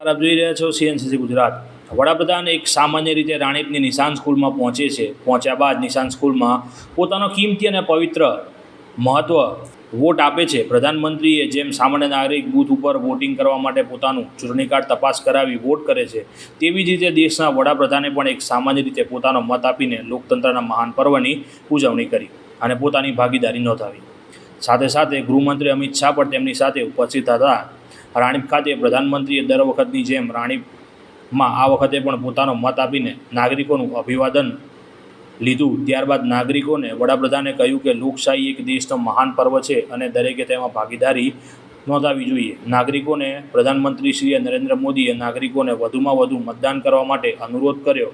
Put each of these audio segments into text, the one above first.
આપ જોઈ રહ્યા છો સીએનસીસી ગુજરાત। વડાપ્રધાન એક સામાન્ય રીતે રાણીપની નિશાન સ્કૂલમાં પહોંચે છે। પહોંચ્યા બાદ નિશાન સ્કૂલમાં પોતાનો કિંમતી અને પવિત્ર મહત્વ વોટ આપે છે। પ્રધાનમંત્રીએ જેમ સામાન્ય નાગરિક બૂથ ઉપર વોટિંગ કરવા માટે પોતાનું ચૂંટણી કાર્ડ તપાસ કરાવી વોટ કરે છે, તેવી જ રીતે દેશના વડાપ્રધાને પણ એક સામાન્ય રીતે પોતાનો મત આપીને લોકતંત્રના મહાન પર્વની ઉજવણી કરી અને પોતાની ભાગીદારી નોંધાવી। સાથે સાથે ગૃહમંત્રી અમિત શાહ પણ તેમની સાથે ઉપસ્થિત હતા। રાણીપ ખાતે પ્રધાનમંત્રીએ દર વખતની જેમ રાણીપમાં આ વખતે પણ પોતાનો મત આપીને નાગરિકોનું અભિવાદન લીધું। ત્યારબાદ નાગરિકોને વડાપ્રધાને કહ્યું કે લોકશાહી એક દેશનો મહાન પર્વ છે અને દરેકે તેમાં ભાગીદારી નોંધાવવી જોઈએ। નાગરિકોને પ્રધાનમંત્રી શ્રી નરેન્દ્ર મોદીએ નાગરિકોને વધુમાં વધુ મતદાન કરવા માટે અનુરોધ કર્યો,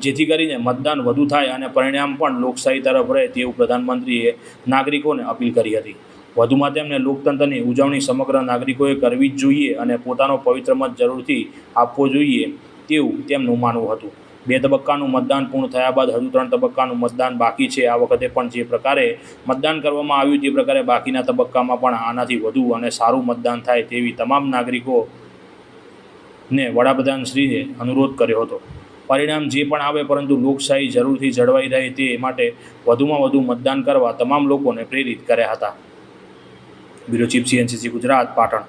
જેથી કરીને મતદાન વધુ થાય અને પરિણામ પણ લોકશાહી તરફ રહે તેવું પ્રધાનમંત્રીએ નાગરિકોને અપીલ કરી હતી। વધુમાં તેમણે લોકતંત્રની ઉજવણી સમગ્ર નાગરિકોએ કરવી જ જોઈએ અને પોતાનો પવિત્ર મત જરૂરથી આપવો જોઈએ તેવું તેમનું માનવું હતું। 2 તબક્કાનું મતદાન પૂર્ણ થયા બાદ હજુ 3 તબક્કાનું મતદાન બાકી છે। આ વખતે પણ જે પ્રકારે મતદાન કરવામાં આવ્યું તે પ્રકારે બાકીના તબક્કામાં પણ આનાથી વધુ અને સારું મતદાન થાય તેવી તમામ નાગરિકોને વડાપ્રધાનશ્રીએ અનુરોધ કર્યો હતો। પરિણામ જે પણ આવે પરંતુ લોકશાહી જરૂરથી જળવાઈ રહે તે માટે વધુમાં વધુ મતદાન કરવા તમામ લોકોને પ્રેરિત કર્યા હતા। Bureau chief C N C C Gujarat, Patan.